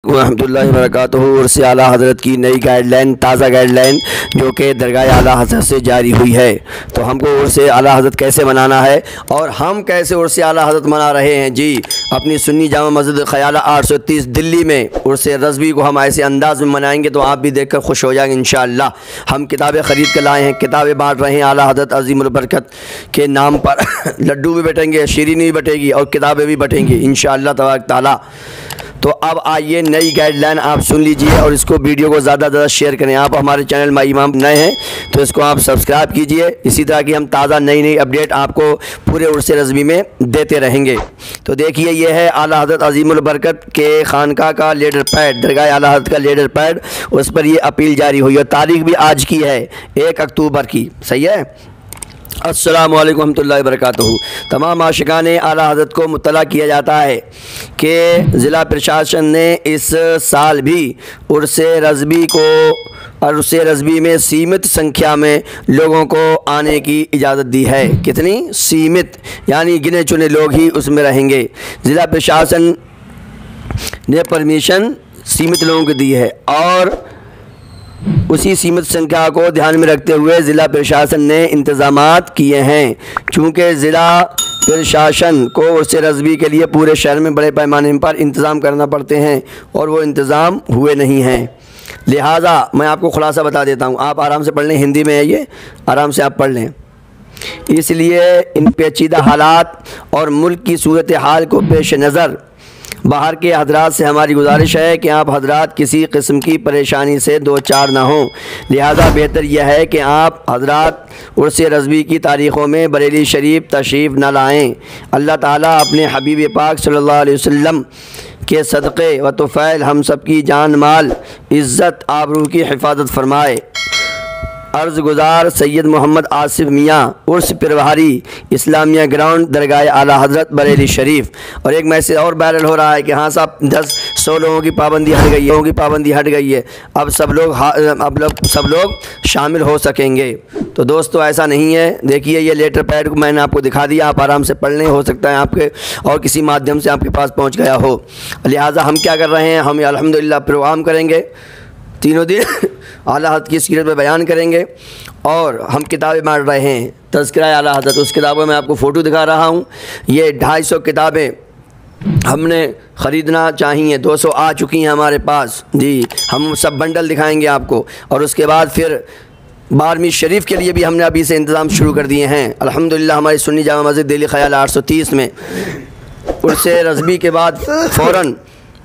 रहमतुल्लाहि व बरकातुहू उर्स आला हज़रत की नई गाइडलाइन, ताज़ा गाइडलाइन जो कि दरगाह आला हज़रत से जारी हुई है। तो हमको उर्स आला हज़रत कैसे मनाना है और हम कैसे उर्स आला हज़रत मना रहे हैं जी, अपनी सुन्नी जामा मस्जिद ख़याला 830 दिल्ली में उर्स रज़वी को हम ऐसे अंदाज़ में मनाएंगे तो आप भी देखकर खुश हो जाएंगे इंशाअल्लाह। हम किताबें ख़रीद कर लाए हैं, किताबें बाँट रहे हैं आला हज़रत अज़ीमुल बरकत के नाम पर लड्डू भी बटेंगे, शीरीनी भी बटेगी और किताबें भी बटेंगी इंशाअल्लाह तबारक ताला। तो अब आइए नई गाइडलाइन आप सुन लीजिए और इसको वीडियो को ज़्यादा से ज़्यादा शेयर करें। आप हमारे चैनल माई इमाम नए हैं तो इसको आप सब्सक्राइब कीजिए। इसी तरह की हम ताज़ा नई अपडेट आपको पूरे उर्स रज़वी में देते रहेंगे। तो देखिए ये है आला हज़रत अज़ीमुल बरकत के खानका का लेटर पैड, दरगाह आला हज़रत का लेटर पैड, उस पर ये अपील जारी हुई है। तारीख भी आज की है 1 अक्टूबर की, सही है। अस्सलामु अलैकुम रहमतुल्लाहि व बरकातुहू। तमाम आशिकान आला हज़रत को मुत्तला किया जाता है कि ज़िला प्रशासन ने इस साल भी उर्स रज़वी को और उर्स रज़वी में सीमित संख्या में लोगों को आने की इजाज़त दी है। कितनी सीमित, यानी गिने चुने लोग ही उसमें रहेंगे। ज़िला प्रशासन ने परमिशन सीमित लोगों को दी है और उसी सीमित संख्या को ध्यान में रखते हुए ज़िला प्रशासन ने इंतज़ामात किए हैं। चूँकि ज़िला प्रशासन को उर्स रज़वी के लिए पूरे शहर में बड़े पैमाने पर इंतज़ाम करना पड़ते हैं और वो इंतज़ाम हुए नहीं हैं, लिहाजा मैं आपको खुलासा बता देता हूँ। आप आराम से पढ़ लें, हिंदी में है ये, आराम से आप पढ़ लें। इसलिए इन पेचीदा हालात और मुल्क की सूरत हाल को पेश नज़र बाहर के हजरात से हमारी गुजारिश है कि आप हजरात किसी किस्म की परेशानी से दो चार ना हों। लिहाजा बेहतर यह है कि आप हजरात उर्स रज़वी की तारीख़ों में बरेली शरीफ तशरीफ़ न लाएँ। अल्लाह ताला अपने हबीब पाक सल्लल्लाहु अलैहि वसल्लम के सदक़े व तुफ़ैल हम सब की जान माल इज़्ज़त आबरू की हिफाजत फरमाए। अर्ज़ गुज़ार सैयद मोहम्मद आसिफ मियाँ उर्स पिरवारी इस्लामिया ग्राउंड दरगाह आला हज़रत बरेली शरीफ। और एक मैसेज और वायरल हो रहा है कि हाँ साहब 10-100 लोगों की पाबंदी हट गई है, अब सब लोग शामिल हो सकेंगे। तो दोस्तों ऐसा नहीं है। देखिए ये लेटर पैड को मैंने आपको दिखा दिया, आप आराम से पढ़ लें, हो सकता है आपके और किसी माध्यम से आपके पास पहुँच गया हो। लिहाजा हम क्या कर रहे हैं, हम अल्हम्दुलिल्लाह प्रोग्राम करेंगे, तीनों दिन आला हज़रत की सीरत में बयान करेंगे और हम किताबें बाँट रहे हैं तज़किरा आला हज़रत। उस किताबों में आपको फ़ोटो दिखा रहा हूँ। ये 250 किताबें हमने ख़रीदना चाहिए, 200 आ चुकी हैं हमारे पास जी। हम सब बंडल दिखाएंगे आपको और उसके बाद फिर 12वीं शरीफ के लिए भी हमने अभी से इंतज़ाम शुरू कर दिए हैं अल्हम्दुलिल्लाह। हमारी सुन्नी जामा मस्जिद दिल्ली ख़याला 830 में उर्स रज़वी के बाद फ़ौरन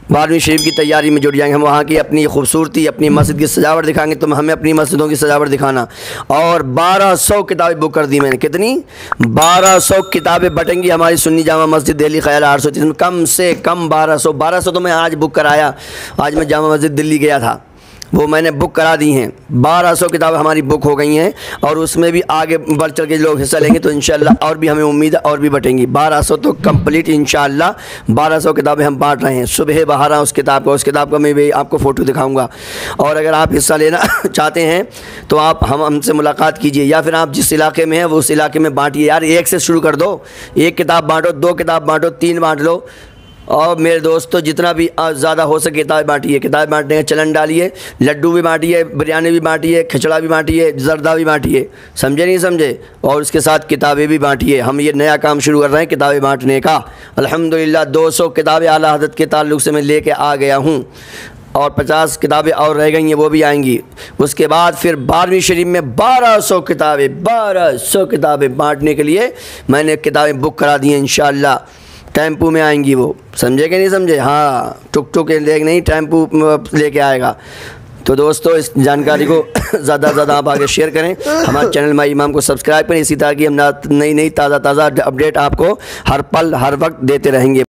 12वीं शरीफ की तैयारी में जुट जाएंगे। हम वहाँ की अपनी खूबसूरती, अपनी मस्जिद की सजावट दिखाएंगे, तो हमें अपनी मस्जिदों की सजावट दिखाना। और 1200 किताबें बुक कर दी मैंने। कितनी? 1200 किताबें बटेंगी हमारी सुन्नी जामा मस्जिद दिल्ली ख़याला 830 में, कम से कम 1200 तो मैं आज बुक कराया। आज मैं जामा मस्जिद दिल्ली गया था, वो मैंने बुक करा दी हैं। 1200 किताबें हमारी बुक हो गई हैं और उसमें भी आगे बढ़ चढ़ के लोग हिस्सा लेंगे तो इंशाअल्लाह और भी हमें उम्मीद है और भी बटेंगी। 1200 तो कंप्लीट इंशाअल्लाह 1200 किताबें हम बांट रहे हैं। सुबह बाहर उस किताब का मैं भी आपको फ़ोटो दिखाऊंगा। और अगर आप हिस्सा लेना चाहते हैं तो आप हमसे मुलाकात कीजिए, या फिर आप जिस इलाके में हैं वो उस इलाके में बाँटिए। यार एक से शुरू कर दो, 1 किताब बाँटो, 2 किताब बाँटो, 3 बाँट लो। और मेरे दोस्तों जितना भी ज़्यादा हो सके किताबें बाँटिए, किताबें बाँटने का चलन डालिए। लड्डू भी बाँटिए, बिरयानी भी बाँटिए, खिचड़ा भी बाँटिए, जर्दा भी बाँटिए, समझे नहीं समझे, और उसके साथ किताबें भी बाँटिए। हम ये नया काम शुरू कर रहे हैं किताबें बाँटने का। अल्हम्दुलिल्लाह 200 किताबें आला हज़रत के ताल्लुक़ से मैं लेके आ गया हूँ और 50 किताबें और रह गई हैं, वो भी आएंगी। उसके बाद फिर 12वीं शरीफ में 1200 किताबें बाँटने के लिए मैंने किताबें बुक करा दी हैं। इंशाअल्लाह टेम्पू में आएंगी वो, समझे कि नहीं समझे? हाँ, टुक लेके नहीं, टेम्पू लेके आएगा। तो दोस्तों इस जानकारी को ज़्यादा से ज़्यादा आप आगे शेयर करें। हमारे चैनल माई इमाम को सब्सक्राइब करें। इसी तरह की हम नई ताज़ा अपडेट आपको हर पल हर वक्त देते रहेंगे।